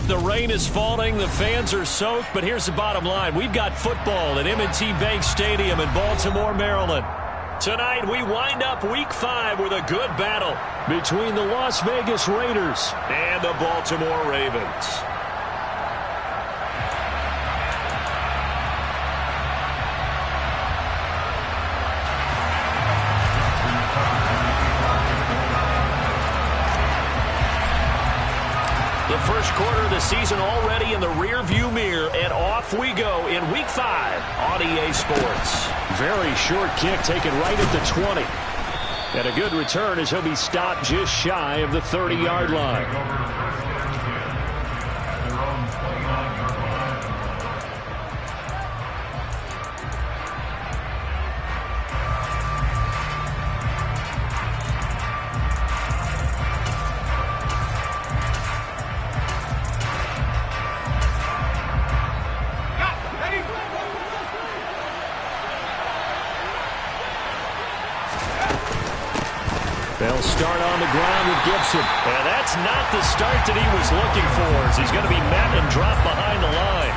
The rain is falling, the fans are soaked, but here's the bottom line. We've got football at M&T Bank Stadium in Baltimore, Maryland. Tonight, we wind up Week 5 with a good battle between the Las Vegas Raiders and the Baltimore Ravens. The first quarter of the season already in the rear-view mirror, and off we go in Week 5 on EA Sports. Very short kick taken right at the 20. And a good return as he'll be stopped just shy of the 30-yard line. They'll start on the ground with Gibson. And that's not the start that he was looking for, as he's going to be met and dropped behind the line.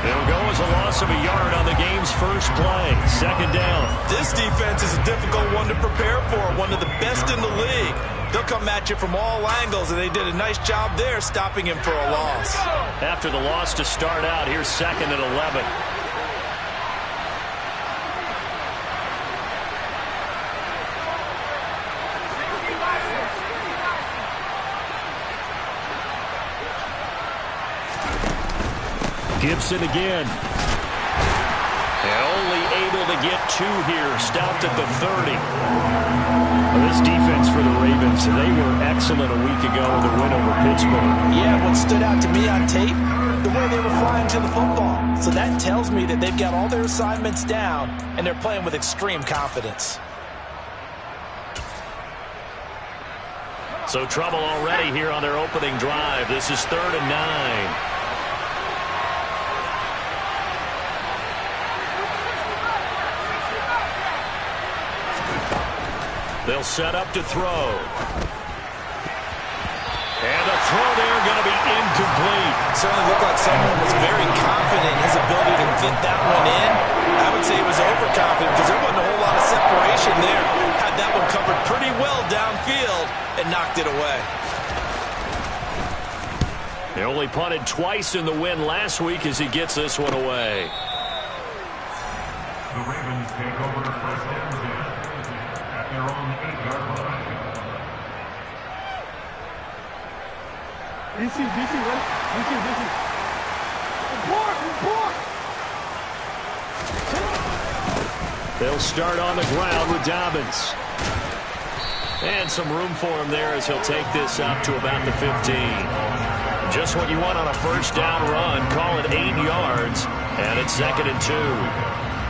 It'll go as a loss of a yard on the game's first play. Second down. This defense is a difficult one to prepare for, one of the best in the league. They'll come at you from all angles, and they did a nice job there stopping him for a loss. After the loss to start out, here's 2nd and 11. Gibson again. And only able to get 2 here. Stopped at the 30. Well, this defense for the Ravens, they were excellent a week ago in the win over Pittsburgh. Yeah, what stood out to me on tape, the way they were flying to the football. So that tells me that they've got all their assignments down, and they're playing with extreme confidence. So trouble already here on their opening drive. This is 3rd and 9. They'll set up to throw. And the throw there going to be incomplete. Certainly looked like someone was very confident in his ability to fit that one in. I would say he was overconfident because there wasn't a whole lot of separation there. Had that one covered pretty well downfield and knocked it away. They only punted twice in the win last week as he gets this one away. The Ravens take over first down at their own 8-yard line. DC, ready? DC. Report! They'll start on the ground with Dobbins. And some room for him there as he'll take this up to about the 15. Just what you want on a first down run. Call it 8 yards. And it's 2nd and 2.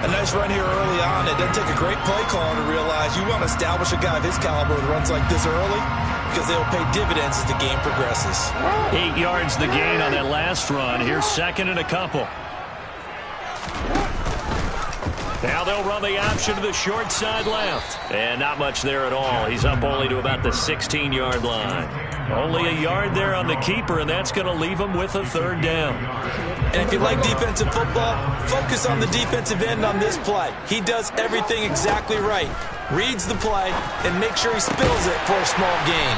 A nice run here early on. It doesn't take a great play caller to realize you want to establish a guy of his caliber with runs like this early because they'll pay dividends as the game progresses. 8 yards the gain on that last run. Here's 2nd and a couple. Now they'll run the option to the short side left. And not much there at all. He's up only to about the 16-yard line. Only a yard there on the keeper, and that's going to leave him with a 3rd down. And if you like defensive football, focus on the defensive end on this play. He does everything exactly right. Reads the play and makes sure he spills it for a small gain.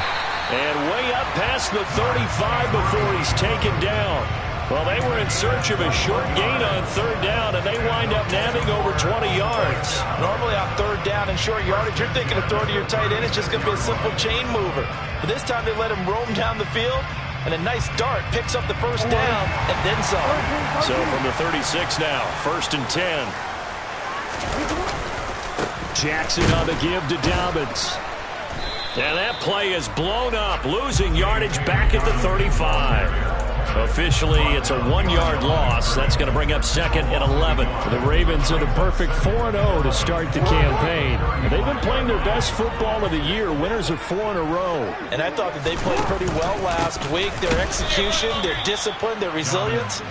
And way up past the 35 before he's taken down. Well, they were in search of a short gain on 3rd down, and they wind up nabbing over 20 yards. Normally on 3rd down and short yardage, you're thinking of throwing to your tight end. It's just going to be a simple chain mover. But this time they let him roam down the field, and a nice dart picks up the first down and then some. So from the 36 now, 1st and 10. Jackson on the give to Dobbins. And that play is blown up, losing yardage back at the 35. Officially, it's a 1-yard loss. That's going to bring up 2nd and 11. The Ravens are the perfect 4-0 to start the campaign. They've been playing their best football of the year, winners of 4 in a row. And I thought that they played pretty well last week. Their execution, their discipline, their resilience,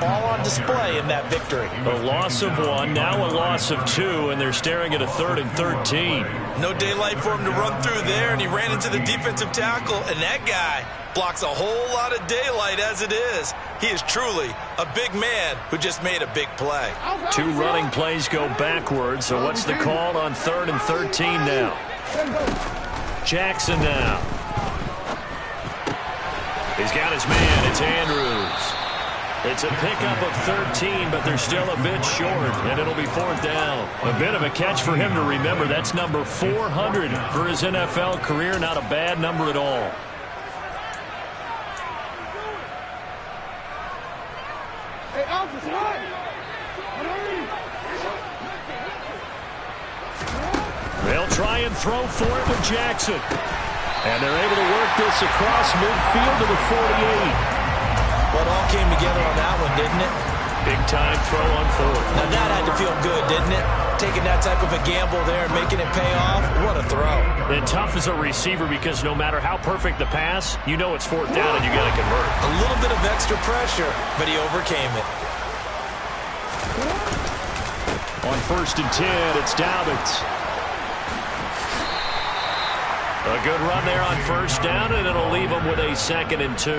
all on display in that victory. A loss of 1, now a loss of 2, and they're staring at a 3rd and 13. No daylight for him to run through there, and he ran into the defensive tackle, and that guy Blocks a whole lot of daylight as it is. He is truly a big man who just made a big play. 2 running plays go backwards, so what's the call on 3rd and 13 now? Jackson now. He's got his man. It's Andrews. It's a pickup of 13, but they're still a bit short, and it'll be 4th down. A bit of a catch for him to remember. That's number 400 for his NFL career. Not a bad number at all. They'll try and throw for it with Jackson. And they're able to work this across midfield to the 48. Well, it all came together on that one, didn't it? Big time throw on 4th. Now that had to feel good, didn't it? Taking that type of a gamble there and making it pay off. What a throw. And tough as a receiver because no matter how perfect the pass, you know it's 4th down and you got to convert. A little bit of extra pressure, but he overcame it. On 1st and 10, it's Dobbins. A good run there on 1st down, and it'll leave them with a 2nd and 2.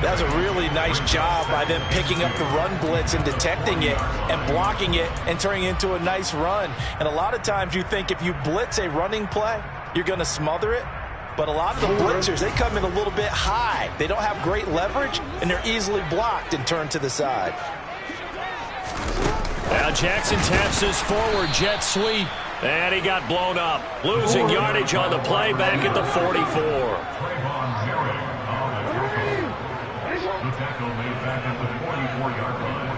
That's a really nice job by them picking up the run blitz and detecting it and blocking it and turning it into a nice run. And a lot of times you think if you blitz a running play, you're going to smother it. But a lot of the blitzers, they come in a little bit high. They don't have great leverage, and they're easily blocked and turned to the side. Now Jackson taps his forward jet sweep. And he got blown up. Losing yardage on the play back at the 44. The tackle made back at the 44-yard line.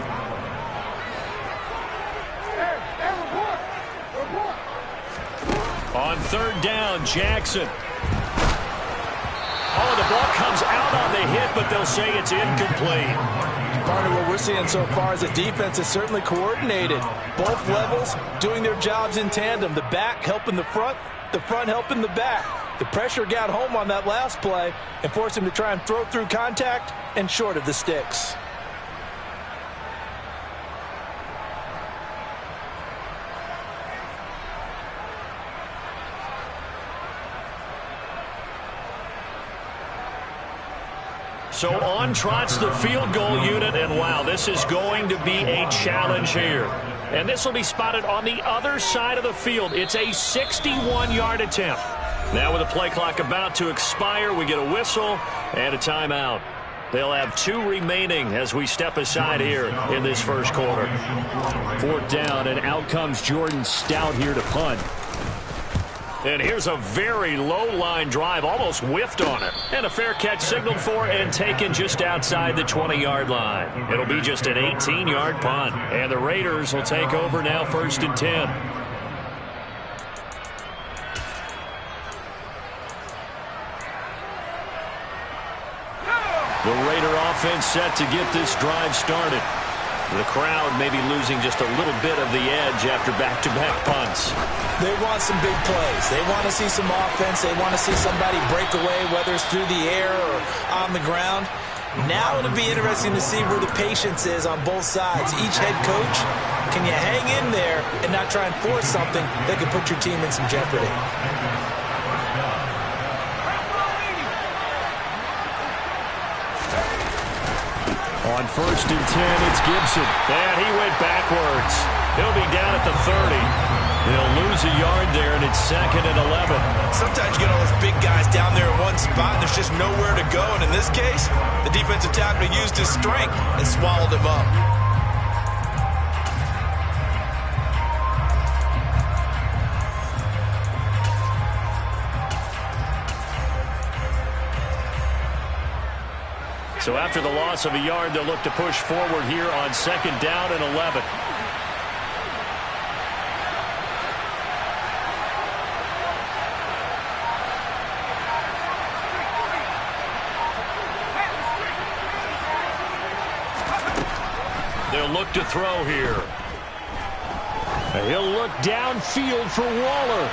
On 3rd down, Jackson. Oh, the ball comes out on the hit, but they'll say it's incomplete. Partner, what we're seeing so far is the defense is certainly coordinated. Both levels doing their jobs in tandem. The back helping the front helping the back. The pressure got home on that last play and forced him to try and throw through contact and short of the sticks. So on trots the field goal unit, and wow, this is going to be a challenge here. And this will be spotted on the other side of the field. It's a 61-yard attempt. Now with the play clock about to expire, we get a whistle and a timeout. They'll have 2 remaining as we step aside here in this first quarter. 4th down, and out comes Jordan Stout here to punt. And here's a very low-line drive, almost whiffed on it. And a fair catch signaled for and taken just outside the 20-yard line. It'll be just an 18-yard punt. And the Raiders will take over now 1st and 10. The Raider offense set to get this drive started. The crowd may be losing just a little bit of the edge after back-to-back punts. They want some big plays. They want to see some offense. They want to see somebody break away, whether it's through the air or on the ground. Now it'll be interesting to see where the patience is on both sides. Each head coach, can you hang in there and not try and force something that could put your team in some jeopardy? On 1st and 10, it's Gibson. And he went backwards. He'll be down at the 30. They'll lose a yard there, and it's 2nd and 11. Sometimes you get all those big guys down there in one spot, and there's just nowhere to go. And in this case, the defensive tackle used his strength and swallowed him up. So after the loss of a yard, they'll look to push forward here on 2nd down and 11. They'll look to throw here. He'll look downfield for Waller.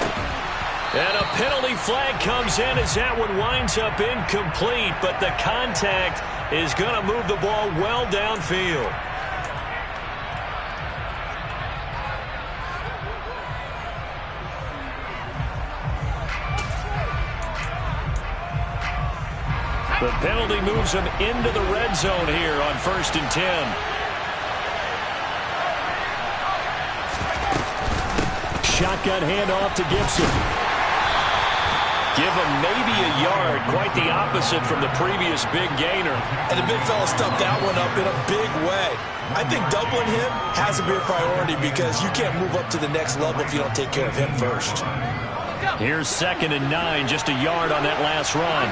And a penalty flag comes in as that one winds up incomplete, but the contact is going to move the ball well downfield. The penalty moves him into the red zone here on 1st and 10. Shotgun handoff to Gibson. Give him maybe a yard. Quite the opposite from the previous big gainer. And the big fella stuffed that one up in a big way. I think doubling him has to be a priority because you can't move up to the next level if you don't take care of him first. Here's 2nd and 9, just a yard on that last run.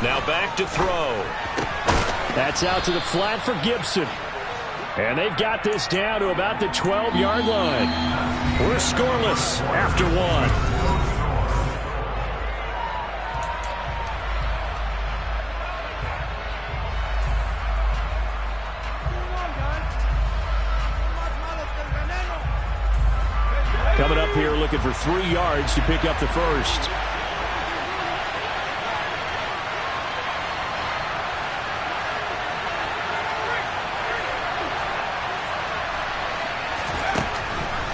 Now back to throw. That's out to the flat for Gibson. And they've got this down to about the 12-yard line. We're scoreless after 1. Coming up here looking for 3 yards to pick up the first.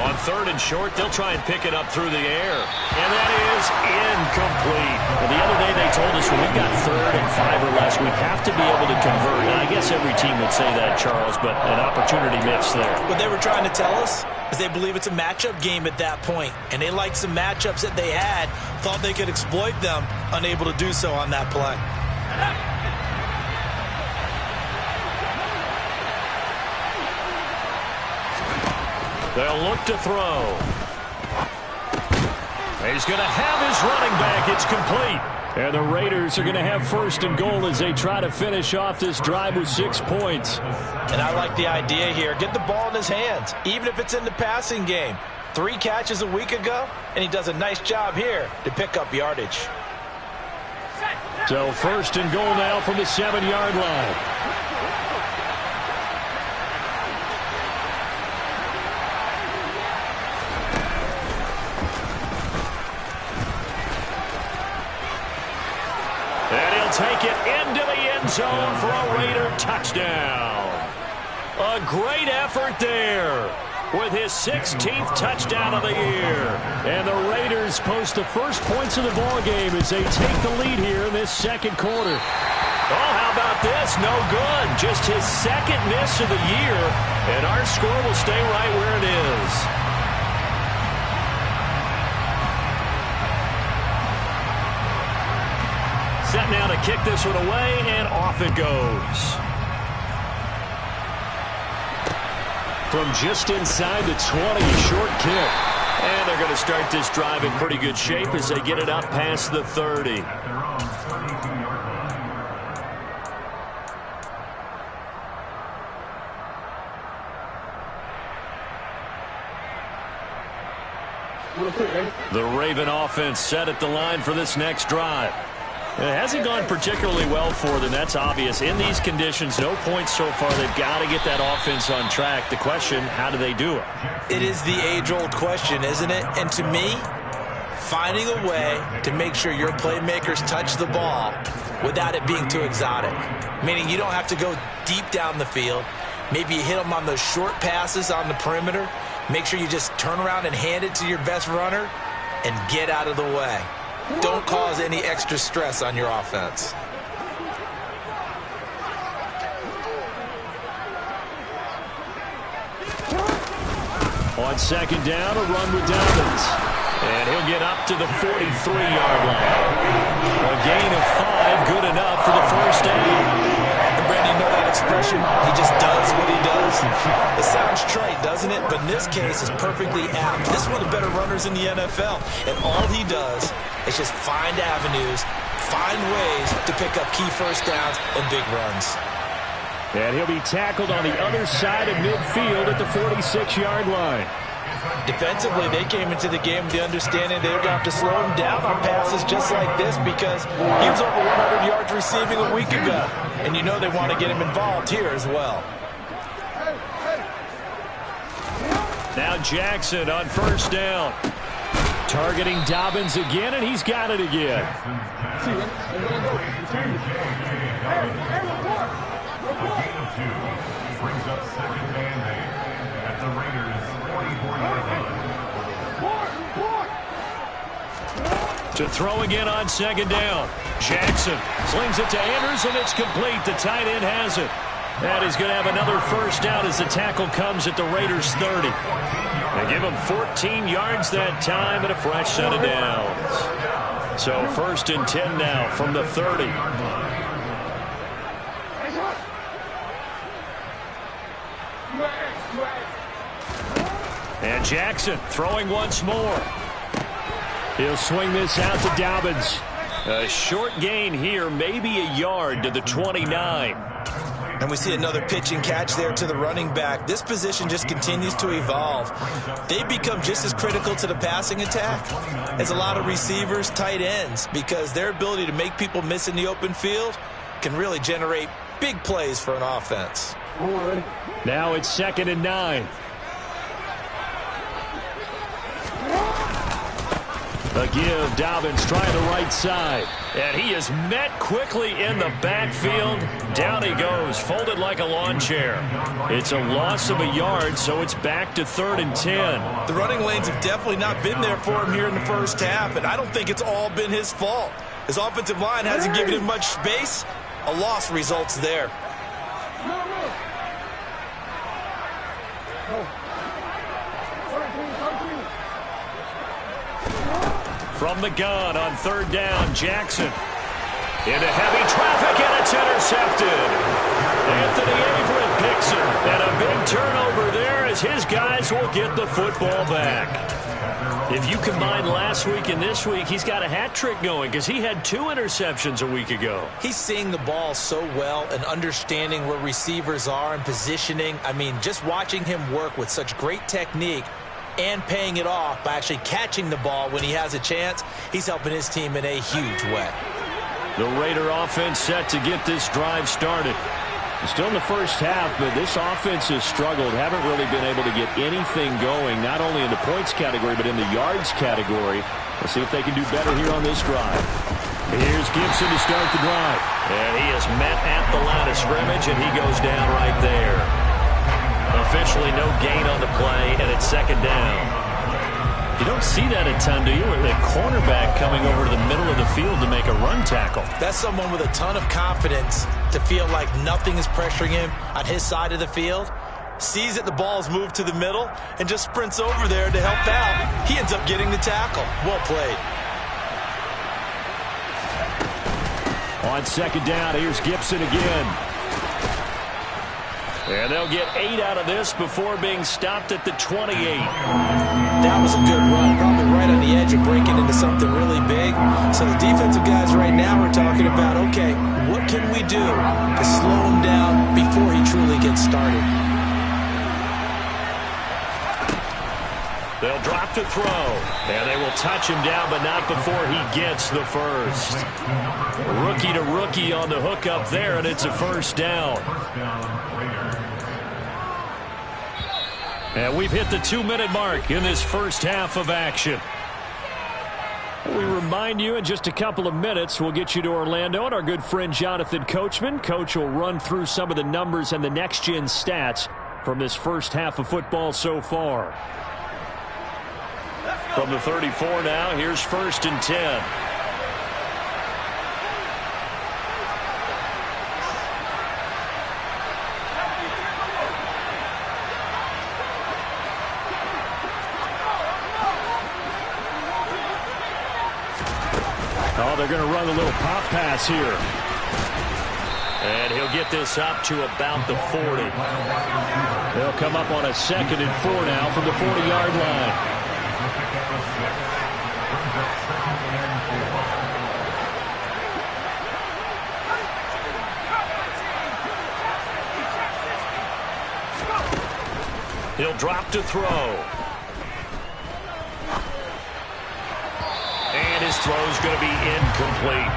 On 3rd and short, they'll try and pick it up through the air. And that is incomplete. Well, the other day they told us when we've got 3rd and 5 or less, we have to be able to convert. And I guess every team would say that, Charles, but an opportunity missed there. What they were trying to tell us is they believe it's a matchup game at that point. And they liked some matchups that they had, thought they could exploit them, unable to do so on that play. They'll look to throw. He's going to have his running back. It's complete. And the Raiders are going to have 1st and goal as they try to finish off this drive with 6 points. And I like the idea here. Get the ball in his hands, even if it's in the passing game. 3 catches a week ago, and he does a nice job here to pick up yardage. So 1st and goal now from the 7-yard line. Take it into the end zone for a Raider touchdown. A great effort there with his 16th touchdown of the year. And the Raiders post the first points of the ball game as they take the lead here in this 2nd quarter. Oh, how about this? No good. Just his 2nd miss of the year. And our score will stay right where it is. Set now to kick this one away, and off it goes. From just inside the 20, short kick. And they're going to start this drive in pretty good shape as they get it up past the 30. The Raven offense set at the line for this next drive. It hasn't gone particularly well for them. That's obvious. In these conditions, no points so far. They've got to get that offense on track. The question, how do they do it? It is the age-old question, isn't it? And to me, finding a way to make sure your playmakers touch the ball without it being too exotic. Meaning you don't have to go deep down the field. Maybe you hit them on those short passes on the perimeter. Make sure you just turn around and hand it to your best runner and get out of the way. Don't cause any extra stress on your offense. On 2nd down, a run with Dobbins. And he'll get up to the 43-yard line. A gain of 5, good enough for the first down. And Brandon, you know that expression? He just does what he does. It sounds trite, doesn't it? But in this case, it's perfectly apt. This is one of the better runners in the NFL. And all he does is just find avenues, find ways to pick up key first downs and big runs. And he'll be tackled on the other side of midfield at the 46-yard line. Defensively, they came into the game with the understanding they were going to have to slow him down on passes just like this because he was over 100 yards receiving a week ago. And you know they want to get him involved here as well. Now Jackson on 1st down. Targeting Dobbins again, and he's got it again. Brings up 2nd and 8 at the Raiders' 44-yard line. To throw again on second down. Jackson slings it to Andrews, and it's complete. The tight end has it. And he's going to have another first down as the tackle comes at the Raiders' 30. They give him 14 yards that time and a fresh set of downs. So 1st and 10 now from the 30. And Jackson throwing once more. He'll swing this out to Dobbins. A short gain here, maybe a yard to the 29. And we see another pitch and catch there to the running back. This position just continues to evolve. They become just as critical to the passing attack as a lot of receivers, tight ends, because their ability to make people miss in the open field can really generate big plays for an offense. Now it's 2nd and 9. A give, Dobbins trying the right side. And he is met quickly in the backfield. Down he goes, folded like a lawn chair. It's a loss of a yard, so it's back to 3rd and 10. The running lanes have definitely not been there for him here in the first half, and I don't think it's all been his fault. His offensive line hasn't given him much space. A loss results there. From the gun on 3rd down, Jackson. Into heavy traffic, and it's intercepted. Anthony Averett picks it, and a big turnover there as his guys will get the football back. If you combine last week and this week, he's got a hat trick going because he had 2 interceptions a week ago. He's seeing the ball so well and understanding where receivers are and positioning. I mean, just watching him work with such great technique and paying it off by actually catching the ball when he has a chance, he's helping his team in a huge way. The Raider offense set to get this drive started. Still in the first half, but this offense has struggled. Haven't really been able to get anything going, not only in the points category, but in the yards category. Let's see if they can do better here on this drive. Here's Gibson to start the drive. And he is met at the line of scrimmage, and he goes down right there. Officially no gain on the play, and it's 2nd down. You don't see that a ton, do you? The cornerback coming over to the middle of the field to make a run tackle. That's someone with a ton of confidence to feel like nothing is pressuring him on his side of the field. Sees that the ball is moved to the middle and just sprints over there to help out. He ends up getting the tackle. Well played. On 2nd down, here's Gibson again. And they'll get 8 out of this before being stopped at the 28. That was a good run, probably right on the edge of breaking into something really big. So the defensive guys right now are talking about, okay, what can we do to slow him down before he truly gets started? They'll drop to throw, and they will touch him down, but not before he gets the first. Rookie to rookie on the hook up there, and it's a first down. And we've hit the 2-minute mark in this first half of action. We remind you in just a couple of minutes we'll get you to Orlando and our good friend Jonathan Coachman. Coach will run through some of the numbers and the next-gen stats from this first half of football so far. From the 34 now, here's 1st and 10. Oh, they're going to run a little pop pass here. And he'll get this up to about the 40. They'll come up on a 2nd and 4 now from the 40-yard line. He'll drop to throw. And his throw's going to be incomplete.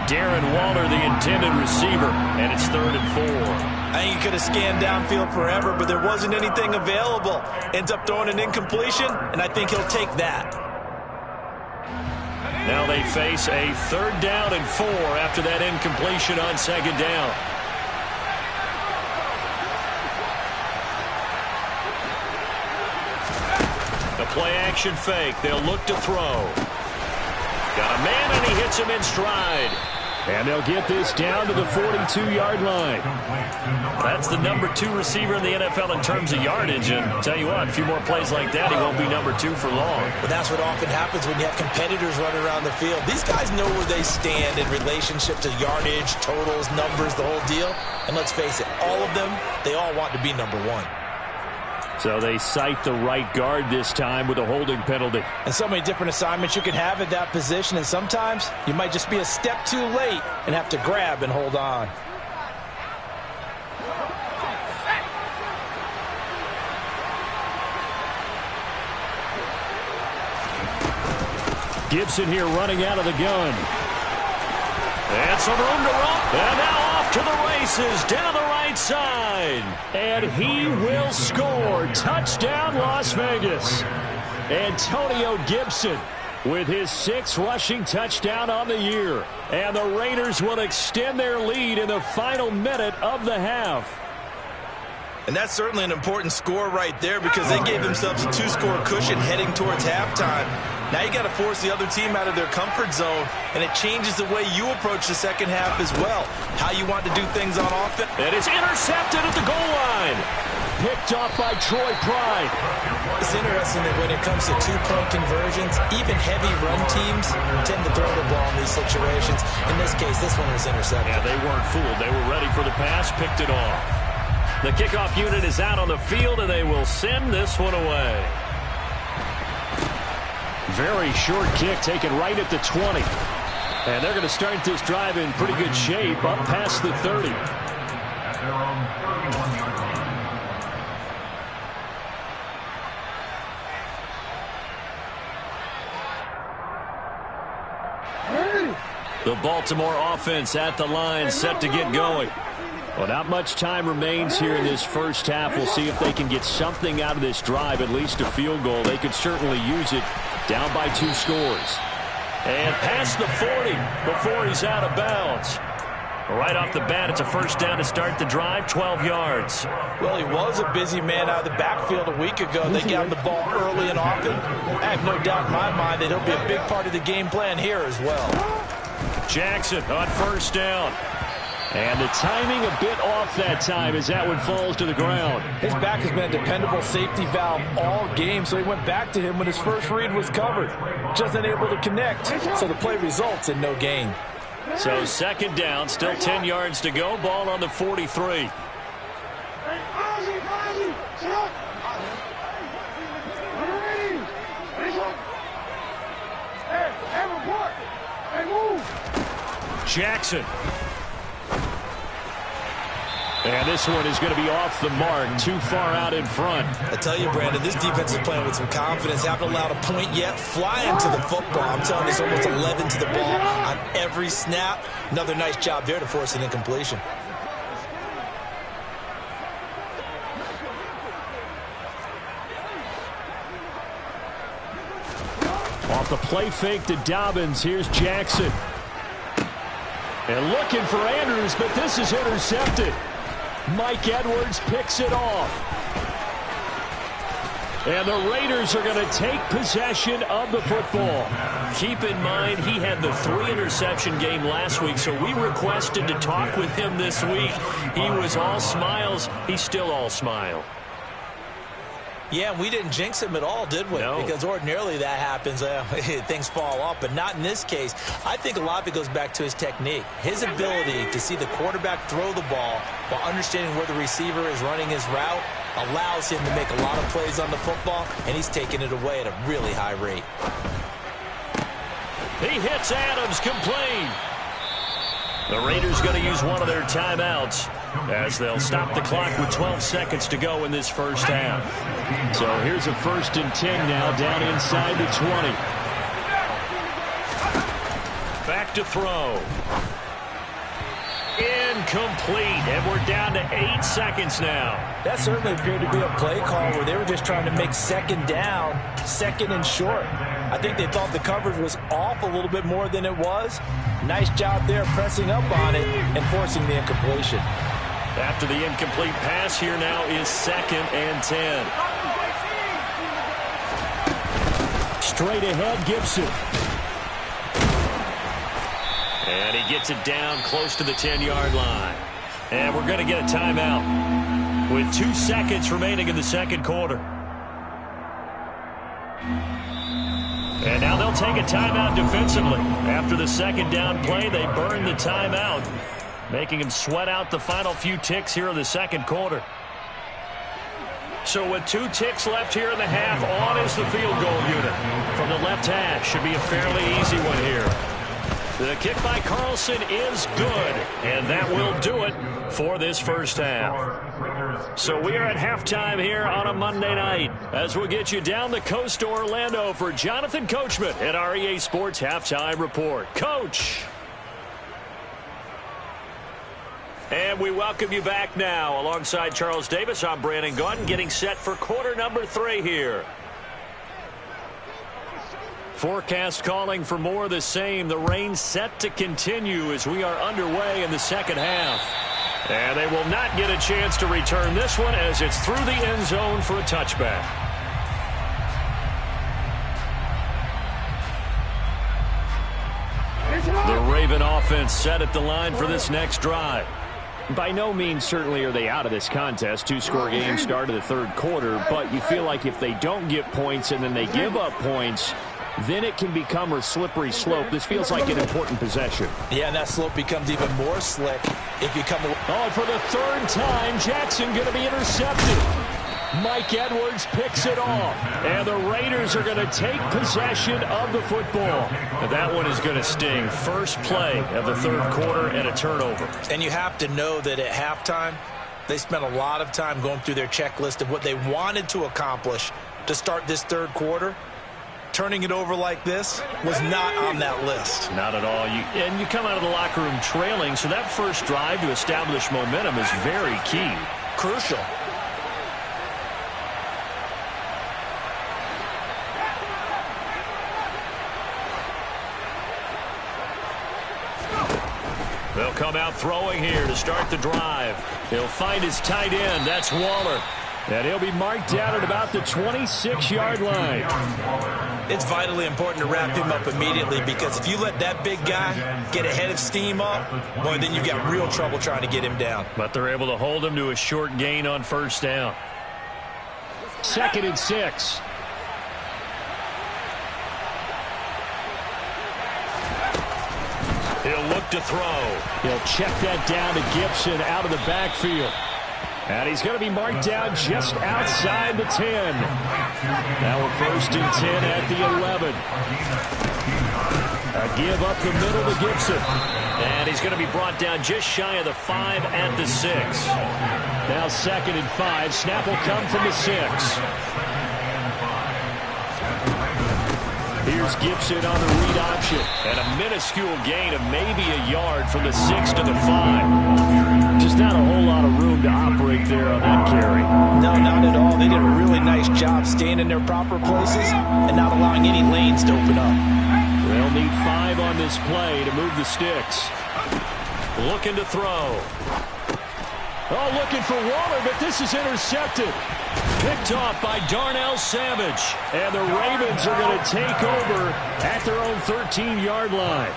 Darren Waller, the intended receiver, and it's 3rd and 4. I think he could have scanned downfield forever, but there wasn't anything available. Ends up throwing an incompletion, and I think he'll take that. Now they face a 3rd down and 4 after that incompletion on 2nd down. The play action fake. They'll look to throw. Got a man, and he hits him in stride. And they'll get this down to the 42-yard line. That's the number 2 receiver in the NFL in terms of yardage. And tell you what, a few more plays like that, he won't be number 2 for long. But that's what often happens when you have competitors running around the field. These guys know where they stand in relationship to yardage, totals, numbers, the whole deal. And let's face it, all of them, they all want to be number 1. So they cite the right guard this time with a holding penalty. And so many different assignments you can have at that position, and sometimes you might just be a step too late and have to grab and hold on. Gibson here running out of the gun. And some room to run. And now off to the races down the right side. And he will score. Touchdown, Las Vegas. Antonio Gibson with his 6th rushing touchdown on the year. And the Raiders will extend their lead in the final minute of the half. And that's certainly an important score right there because they gave themselves a 2-score cushion heading towards halftime. Now you got to force the other team out of their comfort zone, and it changes the way you approach the second half as well. How you want to do things on offense. And it's intercepted at the goal line. Picked off by Troy Pride. It's interesting that when it comes to 2-point conversions, even heavy run teams tend to throw the ball in these situations. In this case, this one was intercepted. Yeah, they weren't fooled. They were ready for the pass, picked it off. The kickoff unit is out on the field, and they will send this one away. Very short kick taken right at the 20. And they're going to start this drive in pretty good shape up past the 30. At their own 31-yard line. The Baltimore offense at the line, set to get going. Well, not much time remains here in this first half. We'll see if they can get something out of this drive, at least a field goal. They could certainly use it, down by 2 scores. And past the 40 before he's out of bounds. Right off the bat, it's a first down to start the drive, 12 yards. Well, he was a busy man out of the backfield a week ago. They got him the ball early and often. I have no doubt in my mind that he'll be a big part of the game plan here as well. Jackson on first down. And the timing a bit off that time as that one falls to the ground. His back has been a dependable safety valve all game, so he went back to him when his first read was covered. Just unable to connect, so the play results in no gain. So second down, still 10 yards to go. Ball on the 43. Jackson. And this one is going to be off the mark, too far out in front. I tell you, Brandon, this defense is playing with some confidence. Haven't allowed a point yet. Flying to the football. I'm telling you, it's almost 11 to the ball on every snap. Another nice job there to force an incompletion. Off the play fake to Dobbins. Here's Jackson. And looking for Andrews, but this is intercepted. Mike Edwards picks it off. And the Raiders are going to take possession of the football. Keep in mind, he had the 3-interception game last week, so we requested to talk with him this week. He was all smiles. He's still all smile. Yeah, we didn't jinx him at all, did we? No. Because ordinarily that happens. Things fall off, but not in this case. I think a lot of it goes back to his technique. His ability to see the quarterback throw the ball while understanding where the receiver is running his route allows him to make a lot of plays on the football, and he's taking it away at a really high rate. He hits Adams, complete. The Raiders going to use one of their timeouts as they'll stop the clock with 12 seconds to go in this first half. So here's a 1st and 10 now, down inside the 20. Back to throw. Incomplete, and we're down to 8 seconds now. That certainly appeared to be a play call where they were just trying to make second down, second and short. I think they thought the coverage was off a little bit more than it was. Nice job there pressing up on it and forcing the incompletion. After the incomplete pass, here now is 2nd and 10. Straight ahead, Gibson. gets it down close to the 10-yard line. And we're going to get a timeout with 2 seconds remaining in the second quarter. And now they'll take a timeout defensively. After the second down play, they burn the timeout, making him sweat out the final few ticks here in the second quarter. So with 2 ticks left here in the half, on is the field goal unit. From the left hash, should be a fairly easy one here. The kick by Carlson is good, and that will do it for this first half. So we are at halftime here on a Monday night as we'll get you down the coast to Orlando for Jonathan Coachman at our EA Sports Halftime Report. Coach! And we welcome you back now. Alongside Charles Davis, I'm Brandon Gaudin, getting set for quarter number 3 here. Forecast calling for more of the same. The rain set to continue as we are underway in the second half. And they will not get a chance to return this one as it's through the end zone for a touchback. The Raven offense set at the line for this next drive. By no means certainly are they out of this contest. 2-score game start of the third quarter, but you feel like if they don't get points and then they give up points, then it can become a slippery slope. This feels like an important possession. Yeah, and that slope becomes even more slick if you come... Oh, for the third time, Jackson going to be intercepted. Mike Edwards picks it off, and the Raiders are going to take possession of the football. And that one is going to sting. First play of the third quarter and a turnover. And you have to know that at halftime, they spent a lot of time going through their checklist of what they wanted to accomplish to start this third quarter. Turning it over like this was not on that list. Not at all. And you come out of the locker room trailing, so that first drive to establish momentum is very key. Crucial. They'll come out throwing here to start the drive. He'll find his tight end. That's Waller. And he'll be marked down at about the 26-yard line. It's vitally important to wrap him up immediately because if you let that big guy get a head of steam up, boy, then you've got real trouble trying to get him down. But they're able to hold him to a short gain on first down. 2nd and 6. He'll look to throw. He'll check that down to Gibson out of the backfield. And he's going to be marked down just outside the 10. Now we're 1st and 10 at the 11. A give up the middle to Gibson. And he's going to be brought down just shy of the 5 at the 6. Now 2nd and 5. Snap will come from the 6. Here's Gibson on the read option. And a minuscule gain of maybe a yard from the 6 to the 5. Just not a whole lot of room to operate there on that carry. No, not at all. They did a really nice job staying in their proper places and not allowing any lanes to open up. They'll need 5 on this play to move the sticks. Looking to throw. Oh, looking for Waller, but this is intercepted. Picked off by Darnell Savage. And the Ravens are going to take over at their own 13-yard line.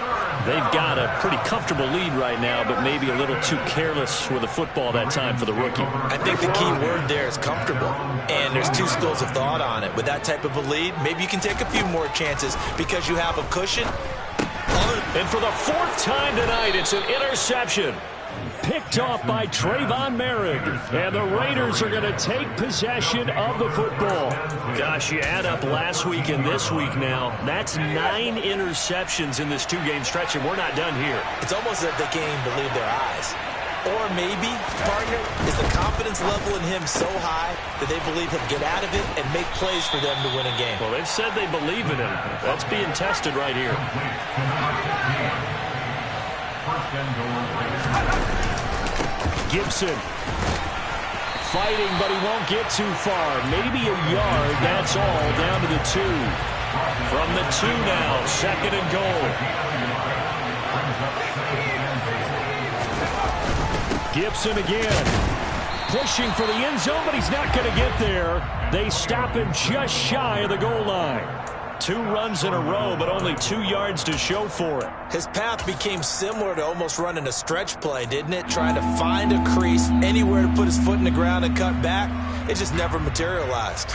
They've got a pretty comfortable lead right now, but maybe a little too careless with the football that time for the rookie. I think the key word there is comfortable. And there's 2 schools of thought on it. With that type of a lead, maybe you can take a few more chances because you have a cushion. And for the 4th time tonight, it's an interception. Picked off by Trayvon Merrick. And the Raiders are going to take possession of the football. Gosh, you add up last week and this week now. That's 9 interceptions in this 2-game stretch, and we're not done here. It's almost as if they can't even believe their eyes. Or maybe, partner, is the confidence level in him so high that they believe he'll get out of it and make plays for them to win a game. Well, they've said they believe in him. That's being tested right here. Gibson fighting, but he won't get too far. Maybe a yard, that's all, down to the 2. From the 2 now, 2nd and goal. Gibson again. Pushing for the end zone, but he's not going to get there. They stop him just shy of the goal line. 2 runs in a row, but only 2 yards to show for it. His path became similar to almost running a stretch play, didn't it? Trying to find a crease, anywhere to put his foot in the ground and cut back. It just never materialized.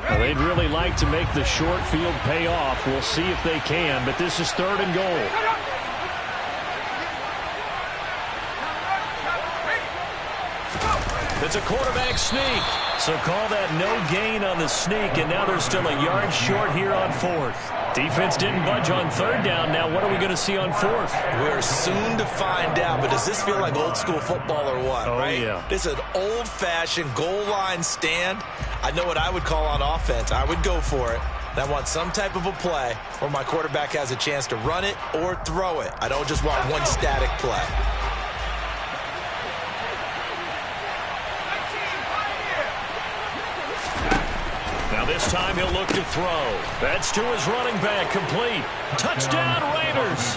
Well, they'd really like to make the short field pay off. We'll see if they can, but this is 3rd and goal. It's a quarterback sneak. So call that no gain on the sneak, and now they're still a yard short here on 4th. Defense didn't budge on 3rd down. Now what are we going to see on 4th? We're soon to find out, but does this feel like old school football or what, right? Yeah. This is an old-fashioned goal line stand. I know what I would call on offense. I would go for it. And I want some type of a play where my quarterback has a chance to run it or throw it. I don't just want one static play. Now this time he'll look to throw. That's to his running back, complete. Touchdown Raiders.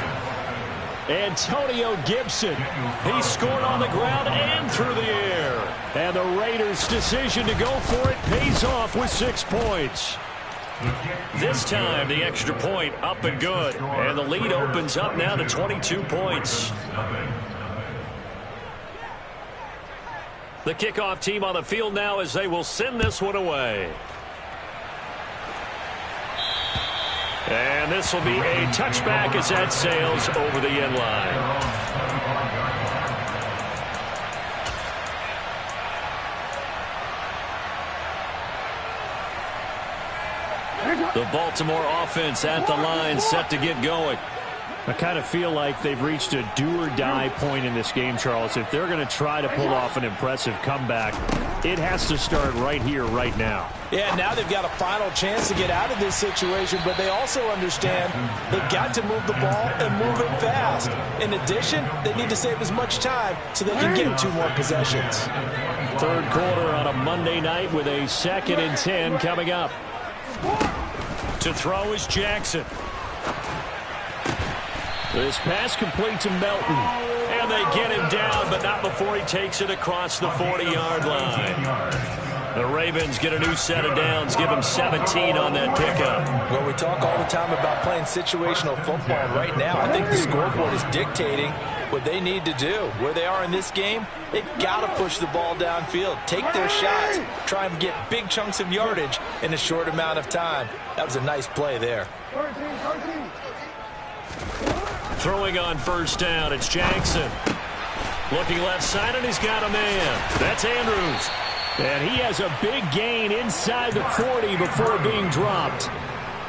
Antonio Gibson. He scored on the ground and through the air. And the Raiders' decision to go for it pays off with 6 points. This time the extra point up and good. And the lead opens up now to 22 points. The kickoff team on the field now as they will send this one away. And this will be a touchback as that sails over the end line. The Baltimore offense at the line, set to get going. I kind of feel like they've reached a do-or-die point in this game, Charles. If they're going to try to pull off an impressive comeback, it has to start right here, right now. Yeah, now they've got a final chance to get out of this situation, but they also understand they've got to move the ball and move it fast. In addition, they need to save as much time so they can get 2 more possessions. 3rd quarter on a Monday night with a 2nd and 10 coming up. To throw is Jackson. This pass complete to Melton. And they get him down, but not before he takes it across the 40-yard line. The Ravens get a new set of downs, give them 17 on that pickup. Well, we talk all the time about playing situational football. Right now, I think the scoreboard is dictating what they need to do. Where they are in this game, they've got to push the ball downfield, take their shots, try and get big chunks of yardage in a short amount of time. That was a nice play there. Throwing on 1st down, it's Jackson. Looking left side, and he's got a man. That's Andrews. And he has a big gain inside the 40 before being dropped.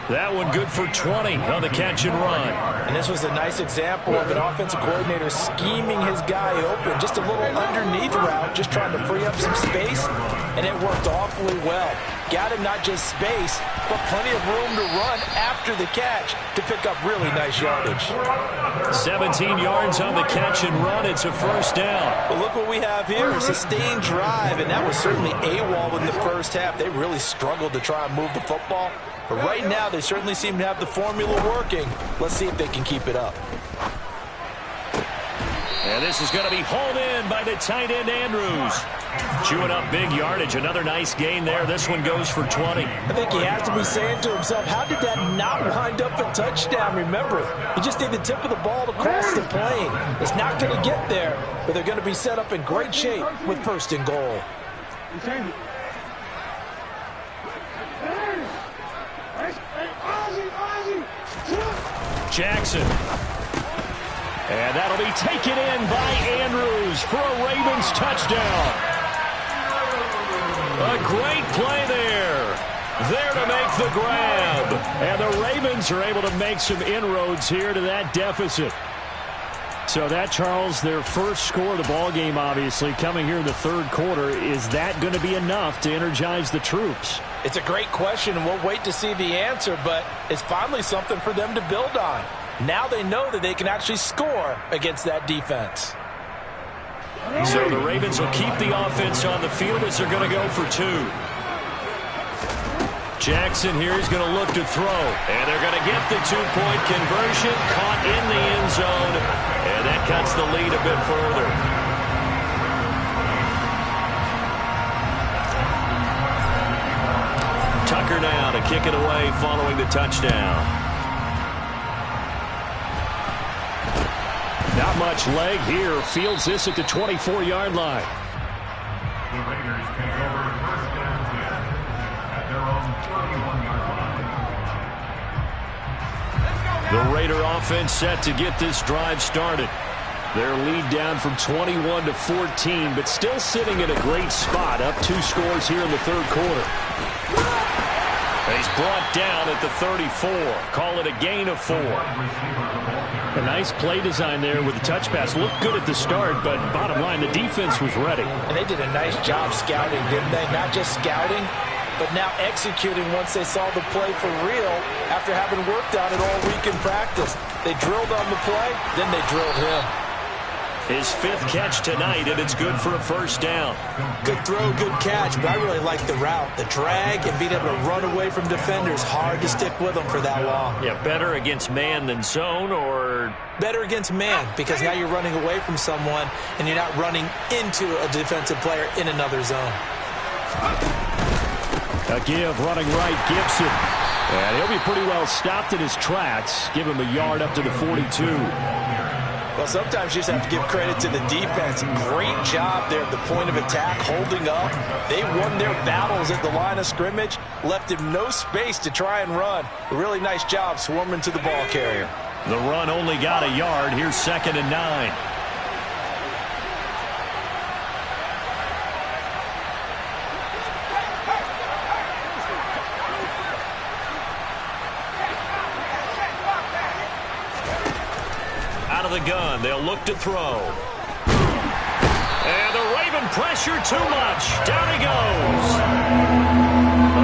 That one good for 20 on the catch and run. And this was a nice example of an offensive coordinator scheming his guy open. Just a little underneath route, just trying to free up some space, and it worked awfully well. Got him not just space, but plenty of room to run after the catch to pick up really nice yardage. 17 yards on the catch and run. It's a 1st down. But look what we have here, a sustained drive, and that was certainly AWOL in the first half. They really struggled to try and move the football. But right now, they certainly seem to have the formula working. Let's see if they can keep it up. And this is going to be hauled in by the tight end, Andrews. Chewing up big yardage. Another nice gain there. This one goes for 20. I think he has to be saying to himself, how did that not wind up a touchdown? Remember, you just need the tip of the ball to cross the plane. It's not going to get there, but they're going to be set up in great shape with 1st and goal. Jackson. And that'll be taken in by Andrews for a Ravens touchdown. A great play there. There to make the grab. And the Ravens are able to make some inroads here to that deficit. So that, Charles, their first score of the ballgame, obviously, coming here in the 3rd quarter. Is that going to be enough to energize the troops? It's a great question, and we'll wait to see the answer, but it's finally something for them to build on. Now they know that they can actually score against that defense. So the Ravens will keep the offense on the field as they're going to go for 2. Jackson here is going to look to throw. And they're going to get the 2-point conversion. Caught in the end zone. And that cuts the lead a bit further. Tucker now to kick it away following the touchdown. Not much leg here. Fields this at the 24-yard line. The Raiders take over first down 10 at their own 31-yard line. The Raider offense set to get this drive started. Their lead down from 21 to 14, but still sitting in a great spot, up 2 scores here in the third quarter. He's brought down at the 34. Call it a gain of 4. A nice play design there with the touch pass. Looked good at the start, but bottom line, the defense was ready. And they did a nice job scouting, didn't they? Not just scouting, but now executing once they saw the play for real after having worked on it all week in practice. They drilled on the play, then they drilled him. His 5th catch tonight, and it's good for a first down. Good throw, good catch, but I really like the route. The drag and being able to run away from defenders. Hard to stick with them for that long. Yeah, better against man than zone, or... Better against man, because now you're running away from someone, and you're not running into a defensive player in another zone. A give running right, Gibson. And he'll be pretty well stopped in his tracks. Give him a yard up to the 42. Well, sometimes you just have to give credit to the defense. Great job there at the point of attack, holding up. They won their battles at the line of scrimmage, left him no space to try and run. A really nice job swarming to the ball carrier. The run only got a yard. Here's 2nd and 9. The gun. They'll look to throw. And the Raven pressure too much. Down he goes.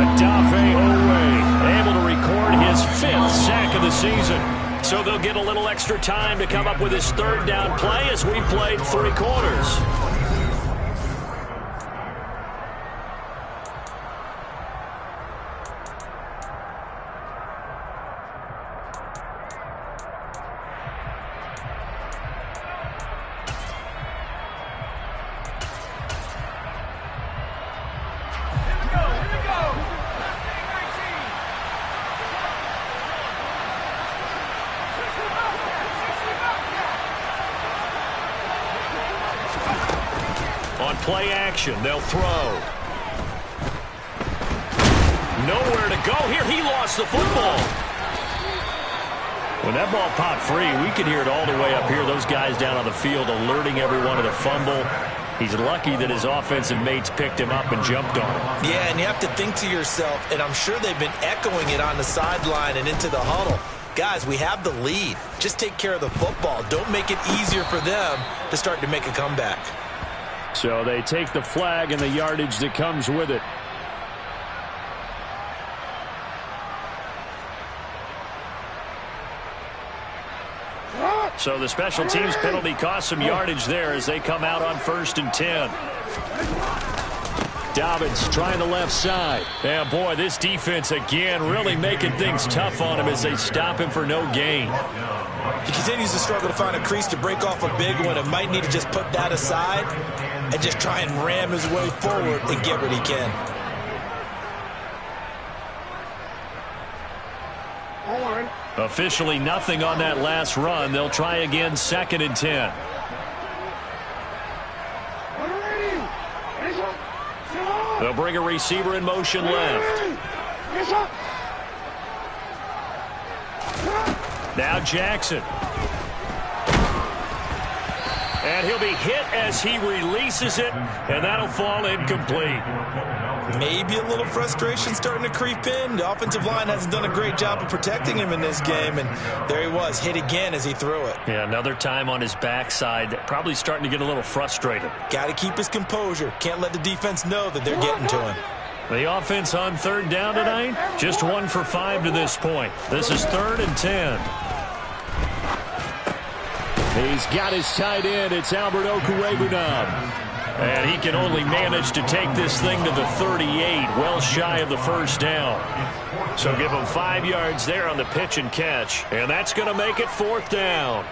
Adafe Owe able to record his 5th sack of the season. So they'll get a little extra time to come up with his 3rd down play as we played 3 quarters. Play action. They'll throw. Nowhere to go here. He lost the football. When that ball popped free, we could hear it all the way up here. Those guys down on the field alerting everyone of the fumble. He's lucky that his offensive mates picked him up and jumped on him. Yeah, and you have to think to yourself, and I'm sure they've been echoing it on the sideline and into the huddle. Guys, we have the lead. Just take care of the football. Don't make it easier for them to start to make a comeback. So they take the flag and the yardage that comes with it. So the special teams penalty cost some yardage there as they come out on 1st and 10. Dobbins trying the left side. Yeah, boy, this defense again really making things tough on him as they stop him for no gain. He continues to struggle to find a crease to break off a big one and might need to just put that aside and just try and ram his way forward and get what he can. Officially nothing on that last run. They'll try again 2nd and 10. They'll bring a receiver in motion left. Now Jackson. And he'll be hit as he releases it, and that'll fall incomplete. Maybe a little frustration starting to creep in. The offensive line hasn't done a great job of protecting him in this game, and there he was, hit again as he threw it. Yeah, another time on his backside, probably starting to get a little frustrated. Got to keep his composure. Can't let the defense know that they're getting to him. The offense on 3rd down tonight, just 1 for 5 to this point. This is 3rd and 10. He's got his tight end. It's Albert Okwuegbunam. And he can only manage to take this thing to the 38, well shy of the 1st down. So give him 5 yards there on the pitch and catch. And that's going to make it 4th down.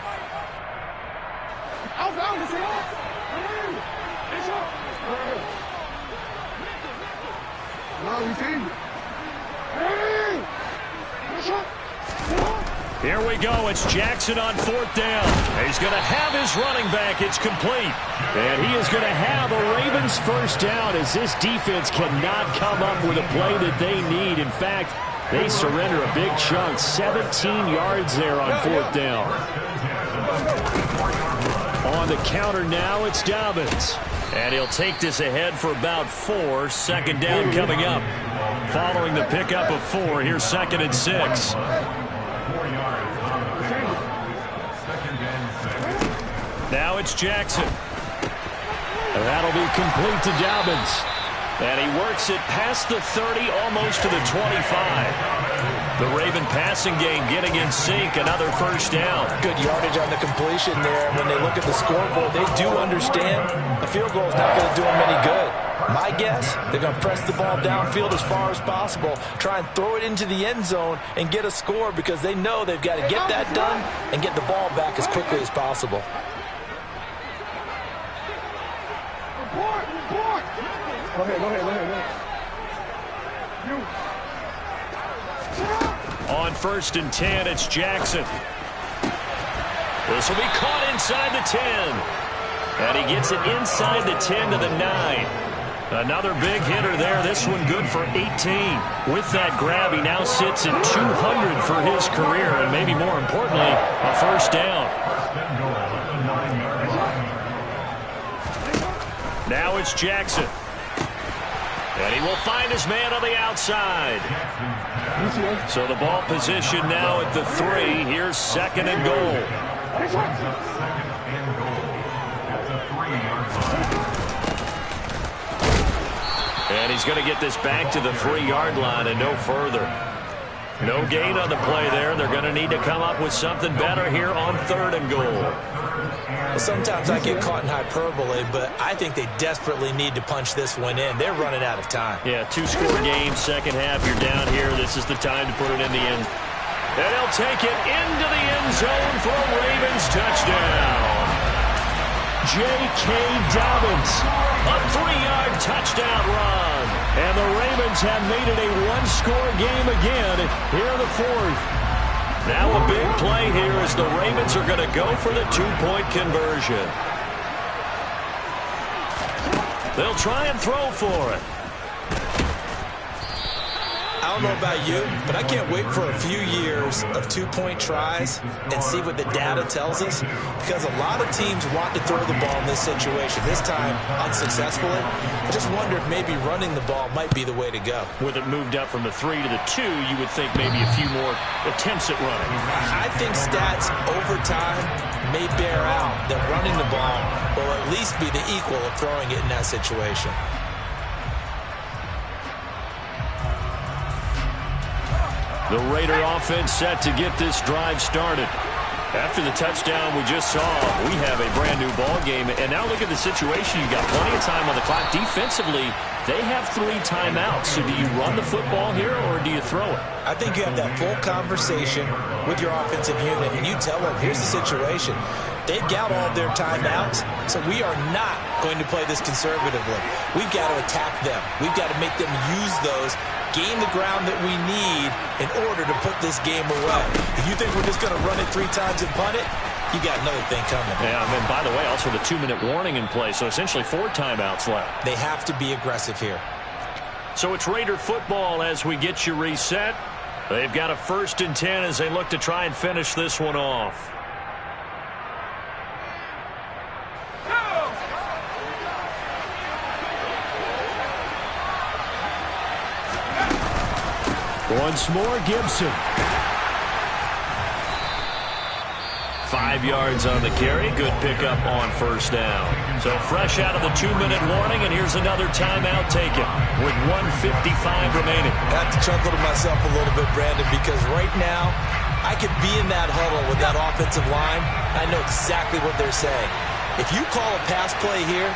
Here we go. It's Jackson on 4th down. He's going to have his running back. It's complete. And he is going to have a Ravens first down as this defense cannot come up with a play that they need. In fact, they surrender a big chunk. 17 yards there on 4th down. On the counter now, it's Dobbins. And he'll take this ahead for about 4. 2nd down coming up. Following the pickup of 4, here's 2nd and 6. Now it's Jackson. And that'll be complete to Dobbins. And he works it past the 30, almost to the 25. The Raven passing game getting in sync. Another first down. Good yardage on the completion there. When they look at the scoreboard, they do understand the field goal is not going to do them any good. My guess, they're going to press the ball downfield as far as possible, try and throw it into the end zone and get a score because they know they've got to get that done and get the ball back as quickly as possible. Go ahead. On 1st and 10, it's Jackson. This will be caught inside the 10. And he gets it inside the 10 to the 9. Another big hitter there. This one good for 18. With that grab, he now sits at 200 for his career. And maybe more importantly, a first down. Now it's Jackson. And he will find his man on the outside. So the ball position now at the 3. Here's 2nd and goal. And he's going to get this back to the 3-yard line and no further. No gain on the play there. They're going to need to come up with something better here on 3rd and goal. Well, sometimes I get caught in hyperbole, but I think they desperately need to punch this one in. They're running out of time. Yeah, 2-score game, second half. You're down here. This is the time to put it in the end. And he'll take it into the end zone for a Ravens touchdown. J.K. Dobbins, a 3-yard touchdown run. And the Ravens have made it a 1-score game again here in the 4th. Now a big play here as the Ravens are going to go for the 2-point conversion. They'll try and throw for it. I don't know about you, but I can't wait for a few years of 2-point tries and see what the data tells us, because a lot of teams want to throw the ball in this situation. This time, unsuccessfully. I just wonder if maybe running the ball might be the way to go. With it moved up from the 3 to the 2, you would think maybe a few more attempts at running. I think stats over time may bear out that running the ball will at least be the equal of throwing it in that situation. The Raider offense set to get this drive started. After the touchdown we just saw, we have a brand-new ball game. And now look at the situation. You've got plenty of time on the clock. Defensively, they have 3 timeouts. So do you run the football here or do you throw it? I think you have that full conversation with your offensive unit, and you tell them, here's the situation. They've got all of their timeouts, so we are not going to play this conservatively. We've got to attack them. We've got to make them use those, gain the ground that we need in order to put this game away. If you think we're just going to run it 3 times and punt it, you got another thing coming. Yeah, and then, by the way, also the 2-minute warning in play, so essentially 4 timeouts left. They have to be aggressive here. So it's Raider football as we get you reset. They've got a 1st and 10 as they look to try and finish this one off. Once more, Gibson. 5 yards on the carry. Good pickup on 1st down. So fresh out of the 2-minute warning, and here's another timeout taken with 1:55 remaining. I have to chuckle to myself a little bit, Brandon, because right now I could be in that huddle with that offensive line. I know exactly what they're saying. If you call a pass play here,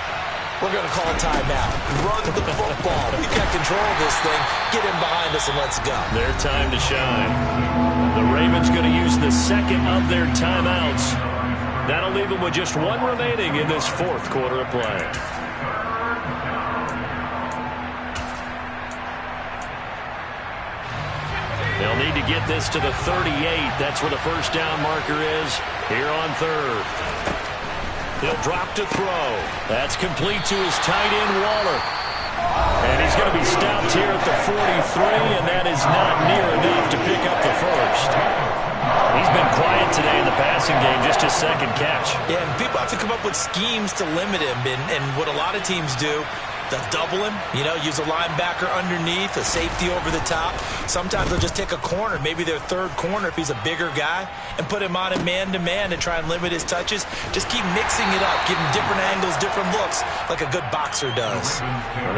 we're going to call a timeout. Run the football. We've got control of this thing. Get him behind us and let's go. Their time to shine. The Ravens going to use the 2nd of their timeouts. That'll leave them with just one remaining in this fourth quarter of play. They'll need to get this to the 38. That's where the first down marker is here on third. He'll drop to throw. That's complete to his tight end, Waller. And he's going to be stopped here at the 43, and that is not near enough to pick up the first. He's been quiet today in the passing game, just his second catch. Yeah, and people have to come up with schemes to limit him, and what a lot of teams do, they'll double him, use a linebacker underneath, a safety over the top. Sometimes they'll just take a corner, maybe their third corner if he's a bigger guy, and put him on a man-to-man to try and limit his touches. Just keep mixing it up, give him different angles, different looks, like a good boxer does.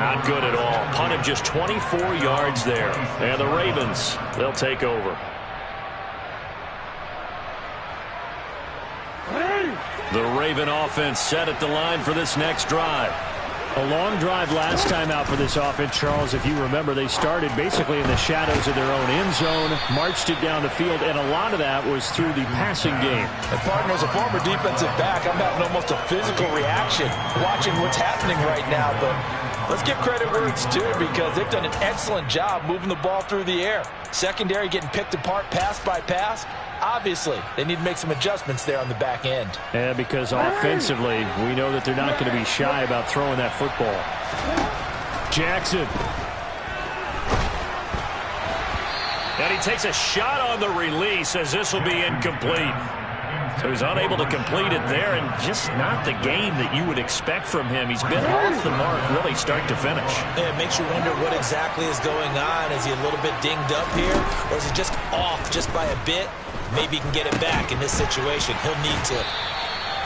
Not good at all. Punted just 24 yards there. And the Ravens, they'll take over. The Raven offense set at the line for this next drive. A long drive last time out for this offense, Charles. If you remember, they started basically in the shadows of their own end zone, marched it down the field, and a lot of that was through the passing game. And partner, as a former defensive back, I'm having almost a physical reaction watching what's happening right now. But let's give credit where it's due, because they've done an excellent job moving the ball through the air. Secondary getting picked apart pass by pass. Obviously, they need to make some adjustments there on the back end. Yeah, because offensively, we know that they're not going to be shy about throwing that football. Jackson. And he takes a shot on the release as this will be incomplete. So he's unable to complete it there, and just not the game that you would expect from him. He's been off the mark really start to finish. Yeah, it makes you wonder what exactly is going on. Is he a little bit dinged up here, or is he just off just by a bit? Maybe he can get it back in this situation. He'll need to.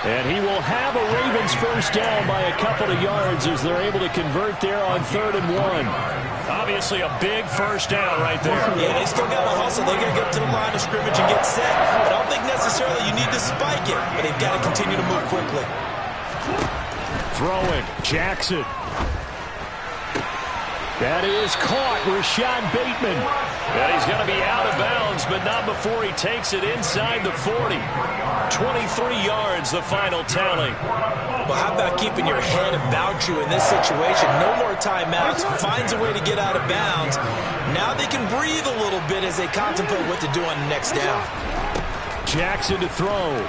And he will have a Ravens first down by a couple of yards as they're able to convert there on 3rd and 1. Obviously a big first down right there. Yeah, they still got to hustle. They got to get to the line of scrimmage and get set. But I don't think necessarily you need to spike it, but they've got to continue to move quickly. Throwing, Jackson. That is caught, Rashad Bateman. And he's going to be out of bounds, but not before he takes it inside the 40. 23 yards, the final tally. Well, how about keeping your head about you in this situation? No more timeouts. Finds a way to get out of bounds. Now they can breathe a little bit as they contemplate what to do on the next down. Jackson to throw.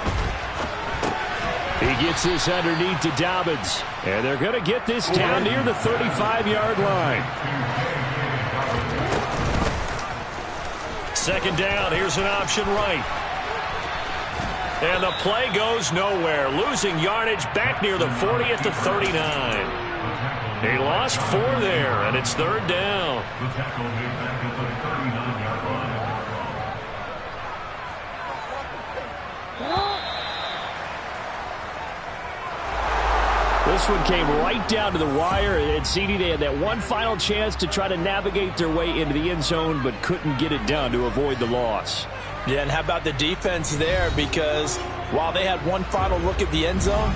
He gets this underneath to Dobbins. And they're going to get this down near the 35-yard line. Second down, here's an option right. And the play goes nowhere. Losing yardage back near the 40 at the 39. He lost 4 there, and it's 3rd down. The tackle made back at the 39-yard line. This one came right down to the wire, and CD, they had that one final chance to try to navigate their way into the end zone, but couldn't get it done to avoid the loss. Yeah, and how about the defense there? Because while they had one final look at the end zone,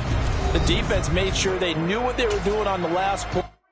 the defense made sure they knew what they were doing on the last play.